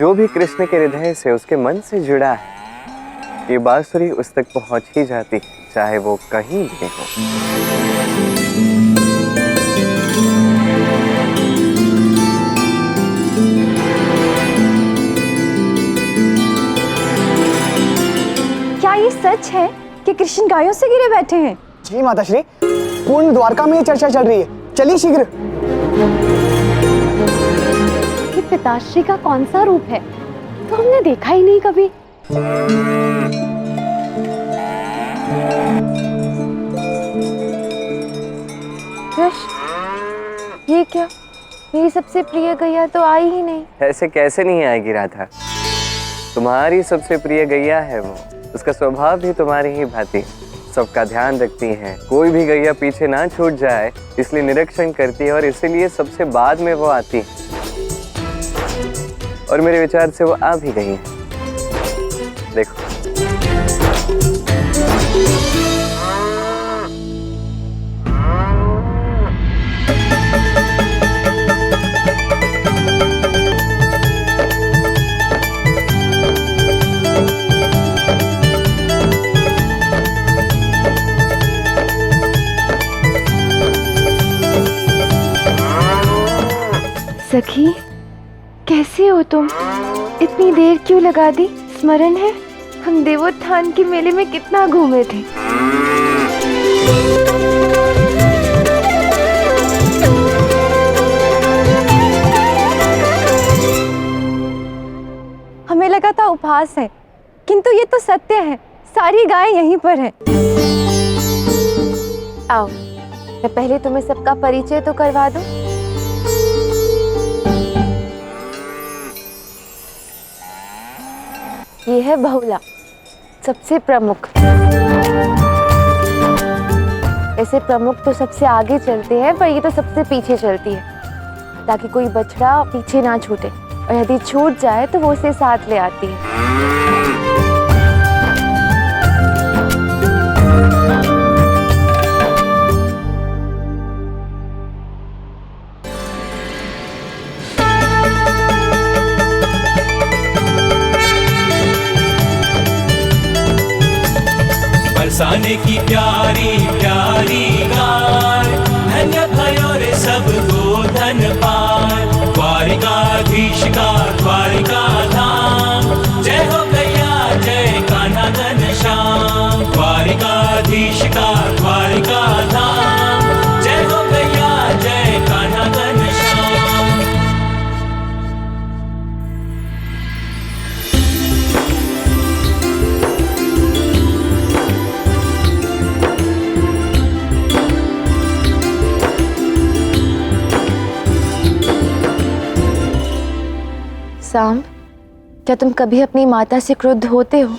जो भी कृष्ण के हृदय से, उसके मन से जुड़ा है, ये बांसुरी उस तक पहुंच ही जाती है, चाहे वो कहीं भी हो। क्या ये सच है कि कृष्ण गायों से गिरे बैठे हैं? जी माताश्री, पूर्ण द्वारका में ये चर्चा चल रही है। चलिए शीघ्र। ये पिताश्री का कौन सा रूप है? तो हमने देखा ही नहीं कभी। कृष्ण, ये क्या? मेरी सबसे प्रिय गैया तो आई ही नहीं। ऐसे कैसे नहीं आएगी राधा? तुम्हारी सबसे प्रिय गैया है वो। उसका स्वभाव भी तुम्हारी ही भांति, सबका ध्यान रखती है, कोई भी गैया पीछे ना छूट जाए इसलिए निरीक्षण करती है, और इसीलिए सबसे बाद में वो आती है। और मेरे विचार से वो आ भी गई है। देखो, सखी, कैसे हो तुम? इतनी देर क्यों लगा दी? स्मरण है हम देवोत्थान के मेले में कितना घूमे थे। हमें लगा था उपहास है, किंतु ये तो सत्य है। सारी गायें यहीं पर हैं। आओ, मैं पहले तुम्हें सबका परिचय तो करवा दूं। ये है बहुला, सबसे प्रमुख। ऐसे प्रमुख तो सबसे आगे चलते हैं, पर ये तो सबसे पीछे चलती है, ताकि कोई बछड़ा पीछे ना छूटे, और यदि छूट जाए तो वो उसे साथ ले आती है। बरसाने की प्यारी प्यारी गाय, धन्य भयो रे सब गोधन पाय। द्वारिकाधीश का द्वारिका धाम, जय हो गैया जय कान्हा घनश्याम। द्वारिकाधीश का द्वारिका धाम, जय हो गैया जय कान्हा घनश्याम। सांब, क्या तुम कभी अपनी माता से क्रुद्ध होते हो?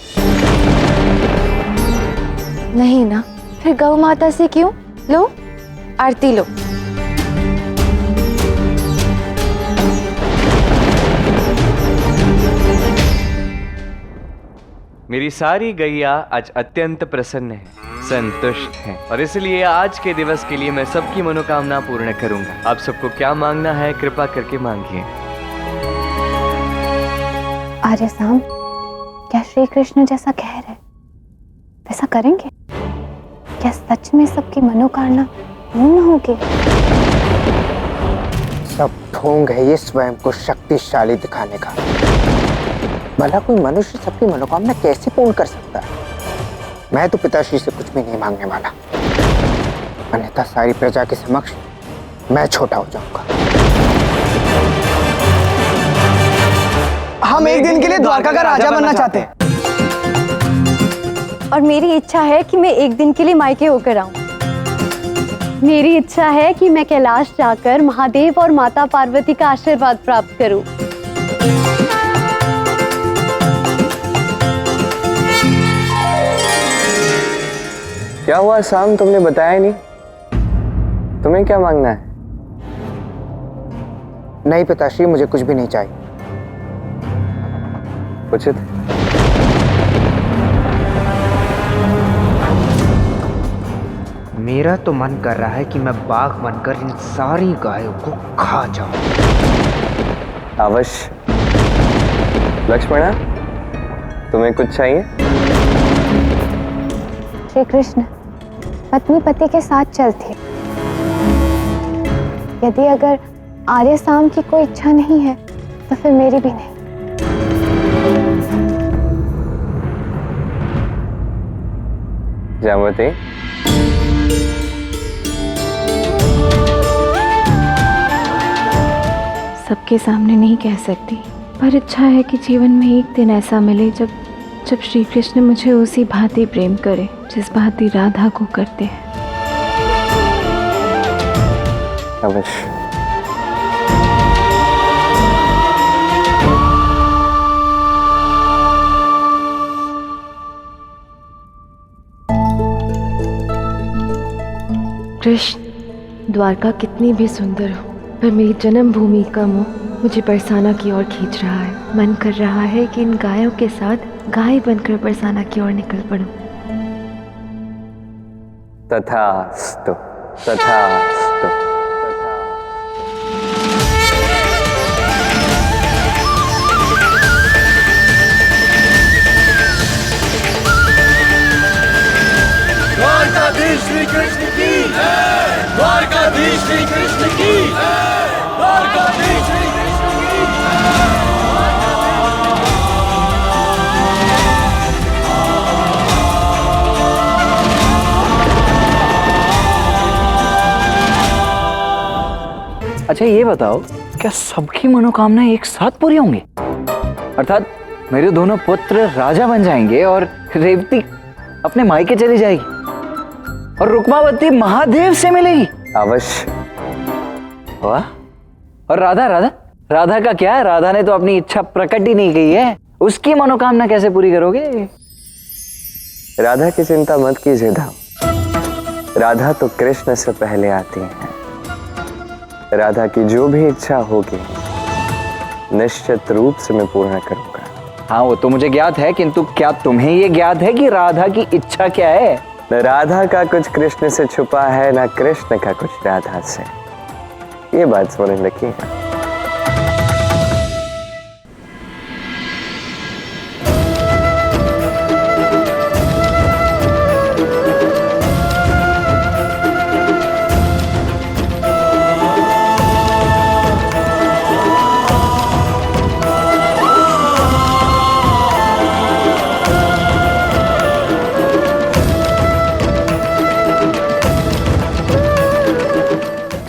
नहीं ना? फिर गौ माता से क्यों? लो, आरती लो। मेरी सारी गैया आज अत्यंत प्रसन्न है, संतुष्ट है, और इसलिए आज के दिवस के लिए मैं सबकी मनोकामना पूर्ण करूंगा। आप सबको क्या मांगना है कृपा करके मांगिए। आर्य सांब, क्या श्री कृष्ण जैसा कह रहे वैसा करेंगे? क्या सच में सबकी मनोकामना पूर्ण होगी? सब ढोंग है ये स्वयं को शक्तिशाली दिखाने का। भला कोई मनुष्य सबकी मनोकामना कैसे पूर्ण कर सकता है? मैं तो पिताश्री से कुछ भी नहीं मांगने वाला, अन्यथा सारी प्रजा के समक्ष मैं छोटा हो जाऊंगा। हम एक दिन के लिए द्वारका का राजा बनना चाहते हैं। और मेरी इच्छा है कि मैं एक दिन के लिए मायके होकर आऊं। मेरी इच्छा है कि मैं कैलाश जाकर महादेव और माता पार्वती का आशीर्वाद प्राप्त करूं। क्या हुआ शाम, तुमने बताया नहीं? तुम्हें क्या मांगना है? नहीं पिताश्री, मुझे कुछ भी नहीं चाहिए। उचित। मेरा तो मन कर रहा है कि मैं बाघ बनकर इन सारी गायों को खा जाऊं। अवश्य। लक्ष्मणा, तुम्हें कुछ चाहिए? श्री कृष्ण, पत्नी पति के साथ चलती है। यदि अगर आर्य साम की कोई इच्छा नहीं है तो फिर मेरी भी नहीं। जामवती, सबके सामने नहीं कह सकती, पर इच्छा है कि जीवन में एक दिन ऐसा मिले जब श्री कृष्ण मुझे उसी भांति प्रेम करे जिस भांति राधा को करते हैं। अवश्य। कृष्ण, द्वारका कितनी भी सुंदर हो, पर मेरी जन्मभूमि का मोह मुझे बरसाना की ओर खींच रहा है। मन कर रहा है कि इन गायों के साथ गाय बनकर बरसाना की ओर निकल पड़ूं। तथास्तु, तथास्तु। द्वारकाधीश श्री कृष्ण की जय, द्वारकाधीश श्री कृष्ण की जय, द्वारकाधीश श्री कृष्ण की जय। अच्छा ये बताओ, क्या सबकी मनोकामना एक साथ पूरी होंगी? अर्थात मेरे दोनों पुत्र राजा बन जाएंगे और रेवती अपने मायके चली जाएगी और रुक्मावती महादेव से मिलेगी? अवश्य। वाह। और राधा का क्या है? राधा ने तो अपनी इच्छा प्रकट ही नहीं की है, उसकी मनोकामना कैसे पूरी करोगे? राधा की चिंता मत कीजिए धाम, राधा तो कृष्ण से पहले आती है। राधा की जो भी इच्छा होगी निश्चित रूप से मैं पूर्ण करूंगा। हाँ वो तो मुझे ज्ञात है, किंतु क्या तुम्हें ये ज्ञात है कि राधा की इच्छा क्या है? न राधा का कुछ कृष्ण से छुपा है, न कृष्ण का कुछ राधा से। ये बात समझ रखिएगा।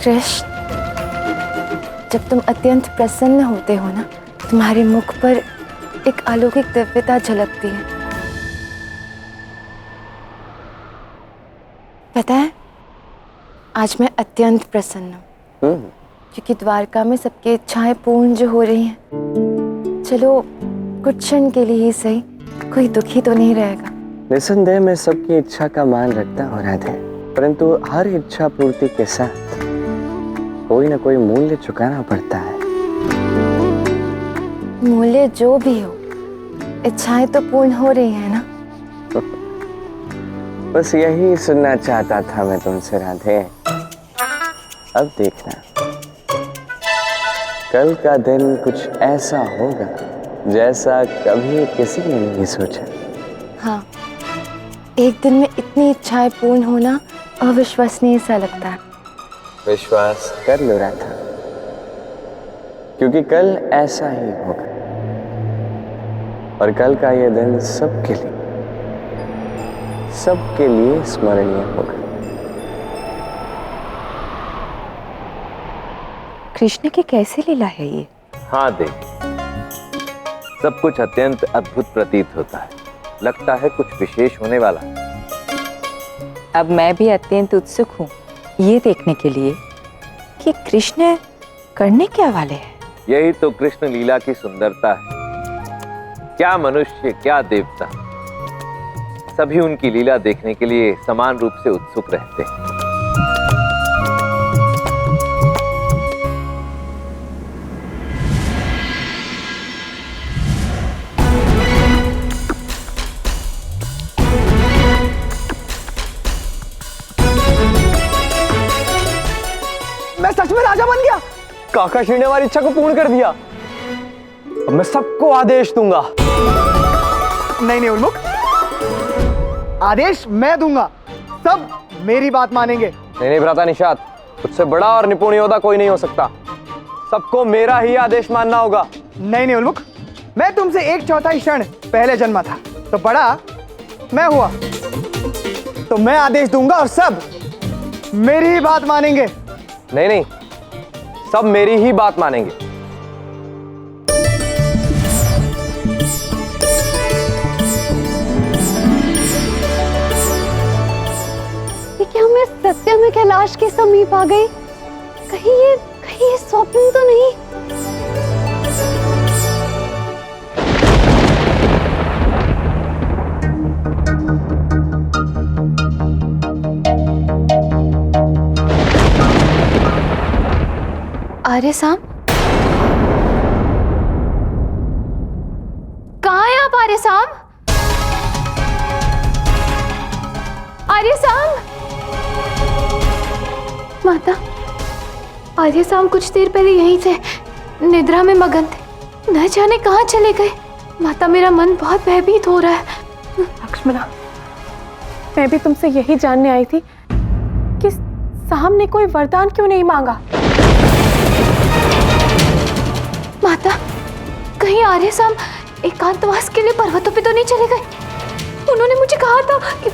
कृष्ण, जब तुम अत्यंत प्रसन्न होते हो ना, तुम्हारे मुख पर एक अलौकिक दिव्यता झलकती है। पता है, आज मैं अत्यंत प्रसन्न हूँ क्योंकि द्वारका में सबकी इच्छाएं पूर्ण जो हो रही हैं। चलो कुछ क्षण के लिए ही सही, कोई दुखी तो नहीं रहेगा। निसंदेह मैं सबकी इच्छा का मान रखता हूँ राधे, परंतु हर इच्छा पूर्ति के साथ कोई ना कोई मूल्य चुकाना पड़ता है। मूल्य जो भी हो, इच्छाएं तो पूर्ण हो रही है ना। बस यही सुनना चाहता था मैं तुमसे राधे। अब देखना, कल का दिन कुछ ऐसा होगा जैसा कभी किसी ने नहीं सोचा। हाँ, एक दिन में इतनी इच्छाएं पूर्ण होना अविश्वसनीय सा लगता है। विश्वास कर लो राधा, क्योंकि कल ऐसा ही होगा और कल का ये दिन सबके लिए स्मरणीय होगा। कृष्ण की कैसी लीला है ये? हाँ देख, सब कुछ अत्यंत अद्भुत प्रतीत होता है, लगता है कुछ विशेष होने वाला। अब मैं भी अत्यंत उत्सुक हूँ ये देखने के लिए कि कृष्ण करने क्या वाले हैं। यही तो कृष्ण लीला की सुंदरता है। क्या मनुष्य, क्या देवता, सभी उनकी लीला देखने के लिए समान रूप से उत्सुक रहते हैं। मैं सच में राजा बन गया। काका श्री ने हमारी इच्छा को पूर्ण कर दिया। तो मैं सबको आदेश दूंगा। नहीं नहीं उन्मुख, आदेश मैं दूंगा, सब मेरी बात मानेंगे। नहीं नहीं भ्राता निषाद, उससे बड़ा और निपुण योद्धा कोई नहीं हो सकता। सबको मेरा ही आदेश मानना होगा। नहीं नहीं उन्मुख, मैं तुमसे 1/4 क्षण पहले जन्मा था, तो बड़ा मैं हुआ, तो मैं आदेश दूंगा और सब मेरी ही बात मानेंगे। नहीं नहीं, सब मेरी ही बात मानेंगे। क्या मैं सत्य में कैलाश के समीप आ गई? कहीं ये स्वप्न तो नहीं? आर्य साम, कहाँ है आप आर्य साम? आर्य साम, माता, आर्य साम कुछ देर पहले यहीं थे, निद्रा में मगन थे, न जाने कहाँ चले गए। माता, मेरा मन बहुत भयभीत हो रहा है। लक्ष्मणा, मैं भी तुमसे यही जानने आई थी कि साम ने कोई वरदान क्यों नहीं मांगा। माता, कहीं आर्य साम एकांतवास के लिए पर्वतों पे तो नहीं चले गए? उन्होंने मुझे कहा था कि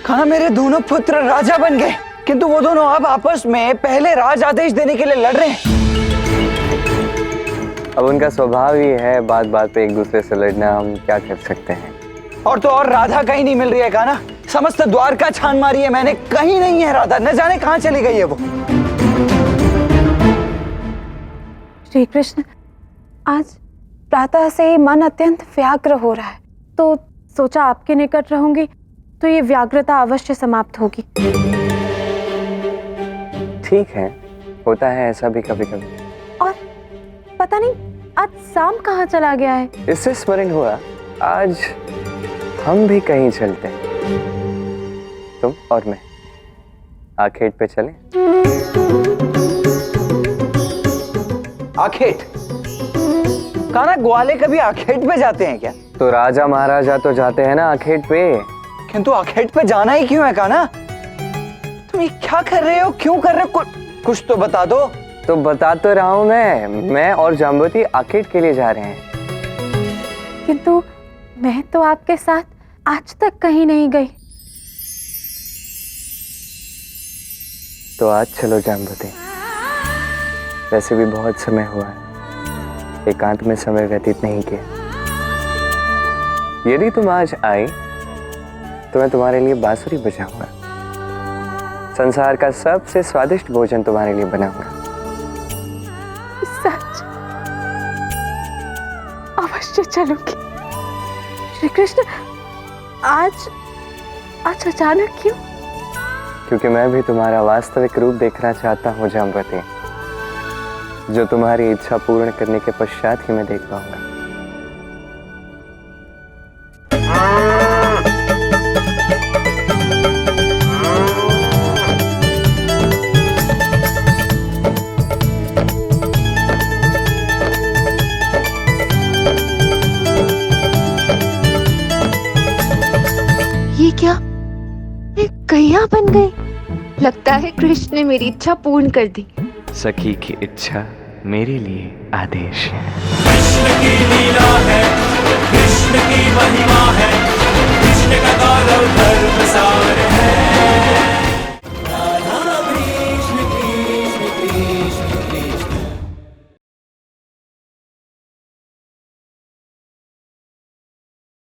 कहा मेरे दोनों पुत्र राजा बन गए, किंतु वो दोनों अब आपस में पहले राज आदेश देने के लिए लड़ रहे हैं। अब उनका स्वभाव ही है बात बात पे एक दूसरे से लड़ना, हम क्या कर सकते हैं। और तो और राधा कहीं नहीं मिल रही है, कहा ना, समस्त द्वारका छान मारी है मैंने, कहीं नहीं है राधा, न जाने कहां चली गई है वो। श्री कृष्ण, आज प्रातः से ही मन अत्यंत व्याग्र हो रहा है, तो सोचा आपके निकट रहूंगी तो ये व्याग्रता अवश्य समाप्त होगी। ठीक है, होता है ऐसा भी कभी कभी। और पता नहीं आज शाम कहाँ चला गया है। इससे स्मरण हुआ, आज हम भी कहीं चलते हैं, तुम और मैं आखेट पे चलें? आखेट? कहा ना, ग्वाले कभी आखेट पे जाते हैं क्या? तो राजा महाराजा तो जाते हैं ना आखेट पे। किंतु आखेट पे जाना ही क्यों है, कहा ना? तुम ये क्या कर रहे हो, क्यों कर रहे हो, कुछ तो बता दो। तो बता तो रहा हूं, मैं और जाम्बवती आखेट के लिए जा रहे हैं। किंतु मैं तो आपके साथ आज तक कहीं नहीं गई। तो आज चलो जाम्बवती, वैसे भी बहुत समय हुआ है, एकांत में समय व्यतीत नहीं किया। यदि तुम आज आई तो मैं तुम्हारे लिए बांसुरी बजाऊंगा, संसार का सबसे स्वादिष्ट भोजन तुम्हारे लिए बनाऊंगा। सच? अवश्य चलूंगी। श्री कृष्ण, आज अचानक क्यों? क्योंकि मैं भी तुम्हारा वास्तविक रूप देखना चाहता हूँ जाम्बवती, जो तुम्हारी इच्छा पूर्ण करने के पश्चात ही मैं देख पाऊंगा। ये क्या, मैं गैया बन गई? लगता है कृष्ण ने मेरी इच्छा पूर्ण कर दी। सखी की इच्छा मेरे लिए आदेश है। कृष्ण की लीला है, कृष्ण की महिमा है, कृष्ण का गौरव धर्म सार है।